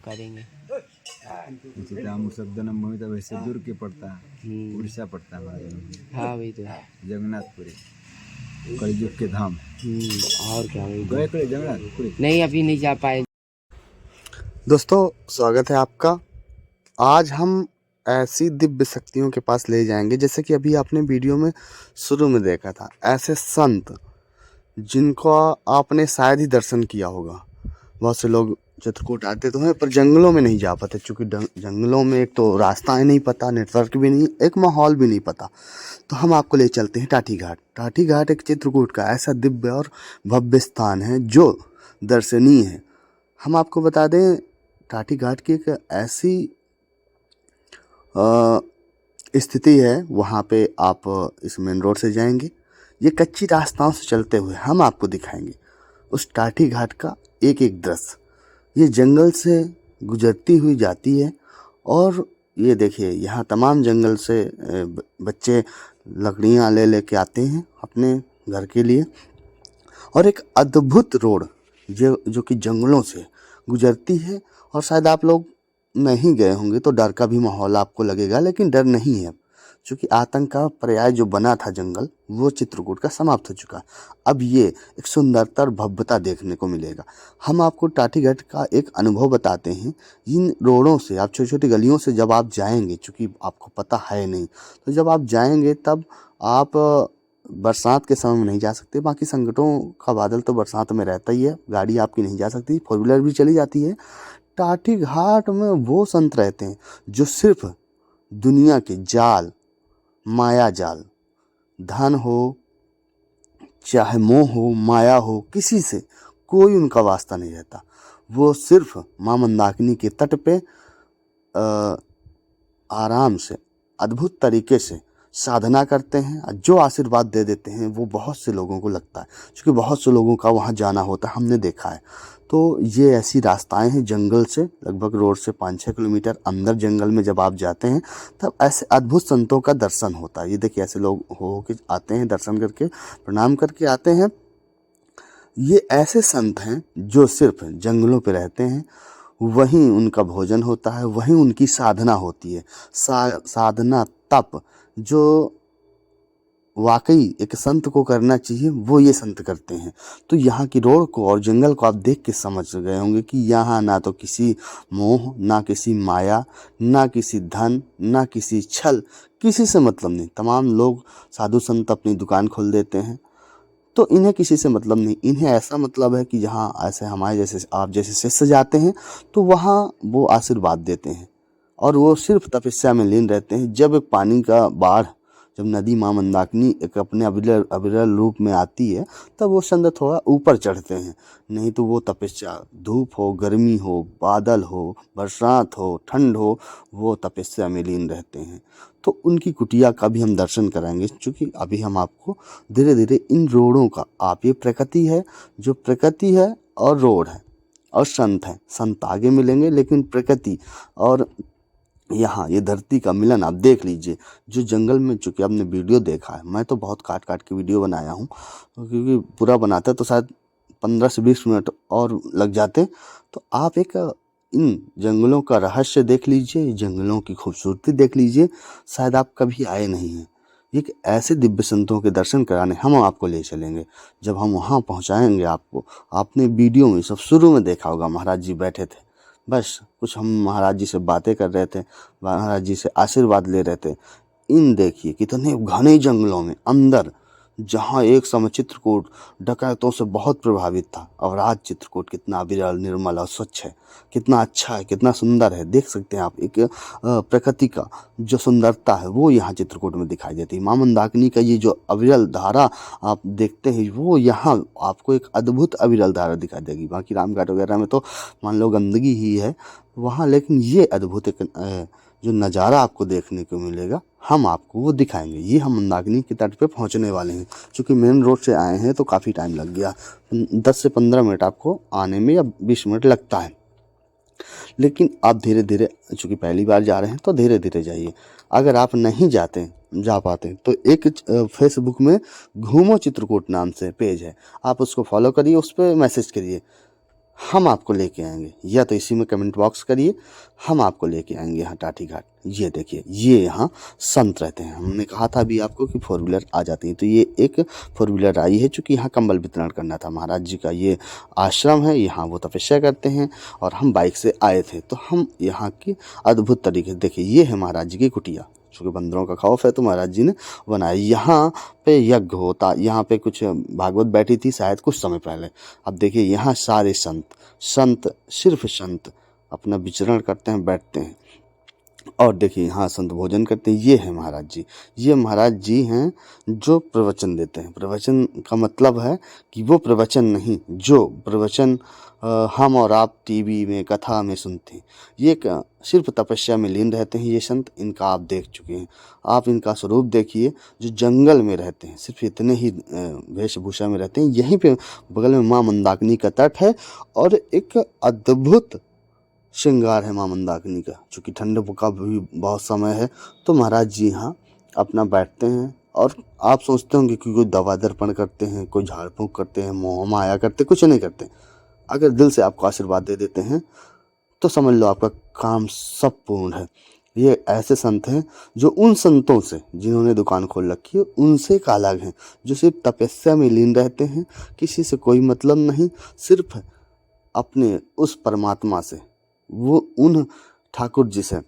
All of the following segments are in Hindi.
करेंगे। शब्दनम भूमि तब वैसे दूर के पड़ता है, उड़ीसा पड़ता है हमारे यहाँ। हाँ वही तो। जगन्नाथपुरी कलयुग के धाम। और क्या वही तो। गए कड़े जगन्नाथपुरी? नहीं अभी नहीं जा पाए। दोस्तों स्वागत है आपका। आज हम ऐसी दिव्य शक्तियों के पास ले जाएंगे, जैसे कि अभी आपने वीडियो में शुरू में देखा था, ऐसे संत जिनको आपने शायद ही दर्शन किया होगा। बहुत से लोग चित्रकूट आते तो हैं पर जंगलों में नहीं जा पाते, क्योंकि जंगलों में एक तो रास्ताएं नहीं पता, नेटवर्क भी नहीं, एक माहौल भी नहीं पता। तो हम आपको ले चलते हैं टाटी घाट। टाटी घाट एक चित्रकूट का ऐसा दिव्य और भव्य स्थान है जो दर्शनीय है। हम आपको बता दें, टाटी घाट की एक ऐसी स्थिति है, वहाँ पे आप इस मेन रोड से जाएंगे, ये कच्ची रास्ताओं से चलते हुए हम आपको दिखाएंगे उस टाटी घाट का एक एक दृश्य। ये जंगल से गुजरती हुई जाती है और ये देखिए यहाँ तमाम जंगल से बच्चे लकड़ियाँ ले लेके आते हैं अपने घर के लिए। और एक अद्भुत रोड जो कि जंगलों से गुजरती है। और शायद आप लोग नहीं गए होंगे तो डर का भी माहौल आपको लगेगा, लेकिन डर नहीं है, क्योंकि आतंक का पर्याय जो बना था जंगल, वो चित्रकूट का समाप्त हो चुका। अब ये एक सुंदरता और भव्यता देखने को मिलेगा। हम आपको टाटी घाट का एक अनुभव बताते हैं। इन रोडों से आप छोटी छोटी गलियों से जब आप जाएंगे, चूँकि आपको पता है नहीं, तो जब आप जाएंगे तब आप बरसात के समय में नहीं जा सकते। बाकी संकटों का बादल तो बरसात में रहता ही है, गाड़ी आपकी नहीं जा सकती, फोर व्हीलर भी चली जाती है। टाटी घाट में वो संत रहते हैं जो सिर्फ दुनिया के जाल, माया जाल, धन हो चाहे मोह हो, माया हो, किसी से कोई उनका वास्ता नहीं रहता। वो सिर्फ मां मंदाकिनी के तट पे आराम से अद्भुत तरीके से साधना करते हैं। जो आशीर्वाद दे देते हैं वो बहुत से लोगों को लगता है, क्योंकि बहुत से लोगों का वहाँ जाना होता है, हमने देखा है। तो ये ऐसी रास्ताएं हैं जंगल से, लगभग रोड से 5-6 किलोमीटर अंदर जंगल में जब आप जाते हैं तब ऐसे अद्भुत संतों का दर्शन होता है। ये देखिए ऐसे लोग हो के आते हैं, दर्शन करके प्रणाम करके आते हैं। ये ऐसे संत हैं जो सिर्फ जंगलों पे रहते हैं, वहीं उनका भोजन होता है, वहीं उनकी साधना होती है। साधना तप जो वाकई एक संत को करना चाहिए वो ये संत करते हैं। तो यहाँ की रोड को और जंगल को आप देख के समझ गए होंगे कि यहाँ ना तो किसी मोह, ना किसी माया, ना किसी धन, ना किसी छल, किसी से मतलब नहीं। तमाम लोग साधु संत अपनी दुकान खोल देते हैं, तो इन्हें किसी से मतलब नहीं। इन्हें ऐसा मतलब है कि जहाँ ऐसे हमारे जैसे आप जैसे शिष्य जाते हैं तो वहाँ वो आशीर्वाद देते हैं, और वो सिर्फ तपस्या में लीन रहते हैं। जब एक पानी का बाढ़, जब नदी मां मंदाकिनी एक अपने अविरल रूप में आती है, तब वो संत थोड़ा ऊपर चढ़ते हैं, नहीं तो वो तपस्या, धूप हो, गर्मी हो, बादल हो, बरसात हो, ठंड हो, वो तपस्या में लीन रहते हैं। तो उनकी कुटिया का भी हम दर्शन कराएंगे, क्योंकि अभी हम आपको धीरे धीरे इन रोडों का, आप ये प्रकृति है, जो प्रकृति है और रोड है और संत है, संत आगे मिलेंगे, लेकिन प्रकृति और यहाँ ये धरती का मिलन आप देख लीजिए। जो जंगल में, चूँकि आपने वीडियो देखा है, मैं तो बहुत काट काट के वीडियो बनाया हूँ, क्योंकि पूरा बनाता तो शायद 15 से 20 मिनट और लग जाते। तो आप एक इन जंगलों का रहस्य देख लीजिए, जंगलों की खूबसूरती देख लीजिए, शायद आप कभी आए नहीं हैं। एक ऐसे दिव्य संतों के दर्शन कराने हम आपको ले चलेंगे। जब हम वहाँ पहुँचाएंगे आपको, आपने वीडियो में सब शुरू में देखा होगा, महाराज जी बैठे थे, बस कुछ हम महाराज जी से बातें कर रहे थे, महाराज जी से आशीर्वाद ले रहे थे। इन देखिए कितने घने जंगलों में अंदर, जहाँ एक समय चित्रकूट डकैतों से बहुत प्रभावित था, और आज चित्रकूट कितना विरल, निर्मल और स्वच्छ है, कितना अच्छा है, कितना सुंदर है। देख सकते हैं आप, एक प्रकृति का जो सुंदरता है वो यहाँ चित्रकूट में दिखाई देती है। मां मंदाकिनी का ये जो अविरल धारा आप देखते हैं, वो यहाँ आपको एक अद्भुत अविरल धारा दिखाई देगी। बाकी रामघाट वगैरह में तो मान लो गंदगी ही है वहाँ, लेकिन ये अद्भुत एक जो नज़ारा आपको देखने को मिलेगा, हम आपको वो दिखाएंगे। ये हम मंदाकिनी के तट पे पहुंचने वाले हैं। चूँकि मेन रोड से आए हैं तो काफ़ी टाइम लग गया, 10 से 15 मिनट आपको आने में या 20 मिनट लगता है। लेकिन आप धीरे धीरे, चूँकि पहली बार जा रहे हैं तो धीरे धीरे जाइए। अगर आप नहीं जा पाते तो एक फेसबुक में घूमो चित्रकूट नाम से पेज है, आप उसको फॉलो करिए, उस पर मैसेज करिए। हम आपको लेके आएंगे, या तो इसी में कमेंट बॉक्स करिए, हम आपको लेके आएंगे यहाँ टाटी घाट। ये देखिए, ये यहाँ संत रहते हैं। हमने कहा था अभी आपको कि 4 व्हीलर आ जाती हैं, तो ये एक 4 व्हीलर आई है, चूँकि यहाँ कंबल वितरण करना था। महाराज जी का ये आश्रम है, यहाँ वो तपस्या करते हैं और हम बाइक से आए थे, तो हम यहाँ की अद्भुत तरीके से देखिए, ये है महाराज जी की कुटिया। चूँकि बंदरों का खौफ है तो महाराज जी ने बनाया। यहाँ पे यज्ञ होता, यहाँ पे कुछ भागवत बैठी थी शायद कुछ समय पहले। अब देखिए, यहाँ सारे संत सिर्फ संत अपना विचरण करते हैं, बैठते हैं। और देखिए, यहाँ संत भोजन करते हैं। ये है महाराज जी, ये महाराज जी हैं जो प्रवचन देते हैं। प्रवचन का मतलब है कि वो प्रवचन नहीं, जो प्रवचन हम और आप टीवी में कथा में सुनते हैं। ये सिर्फ तपस्या में लीन रहते हैं ये संत। इनका आप देख चुके हैं, आप इनका स्वरूप देखिए, जो जंगल में रहते हैं, सिर्फ इतने ही वेशभूषा में रहते हैं। यहीं पे बगल में माँ मंदाकिनी का तट है और एक अद्भुत श्रृंगार है माँ मंदाकिनी का। चूँकि ठंड का भी बहुत समय है, तो महाराज जी यहाँ अपना बैठते हैं। और आप सोचते होंगे कि कोई दवा दर्पण करते हैं, कोई झाड़ फूँक करते हैं, मोह माया करते, कुछ नहीं करते। अगर दिल से आपको आशीर्वाद दे देते हैं तो समझ लो आपका काम सब पूर्ण है। ये ऐसे संत हैं जो उन संतों से जिन्होंने दुकान खोल रखी है उनसे एक अलग हैं, जो सिर्फ तपस्या में लीन रहते हैं, किसी से कोई मतलब नहीं, सिर्फ अपने उस परमात्मा से, वो उन ठाकुर जी से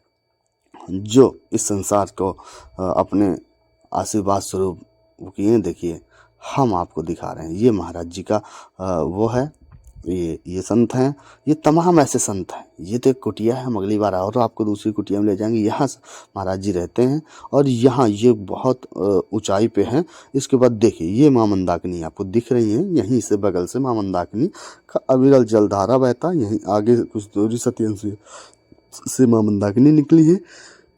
जो इस संसार को अपने आशीर्वाद स्वरूप किए। देखिए, हम आपको दिखा रहे हैं, ये महाराज जी का वो है, ये संत हैं। ये तमाम ऐसे संत हैं। ये तो एक कुटिया है, हम अगली बार और आपको दूसरी कुटिया में ले जाएंगे। यहाँ महाराज जी रहते हैं और यहाँ ये बहुत ऊंचाई पे हैं। इसके बाद देखिए, ये माँ मंदाकिनी आपको दिख रही है, यहीं से बगल से माँ मंदाकिनी का अविरल जलधारा बहता। यहीं आगे कुछ दूरी सत्यन से माँ मंदाकिनी निकली है।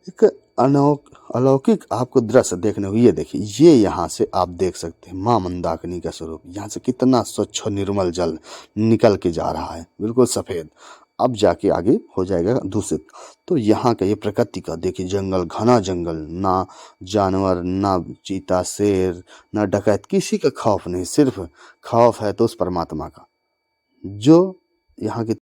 एक अलौकिक आपको दृश्य देखने को, ये देखिए, ये यहाँ से आप देख सकते हैं माँ मंदाकिनी का स्वरूप। यहाँ से कितना स्वच्छ और निर्मल जल निकल के जा रहा है, बिल्कुल सफ़ेद। अब जाके आगे हो जाएगा दूषित। तो यहाँ का ये प्रकृति का देखिए, जंगल, घना जंगल, ना जानवर, ना चीता, शेर, ना डकैत, किसी का खौफ नहीं। सिर्फ खौफ है तो उस परमात्मा का, जो यहाँ की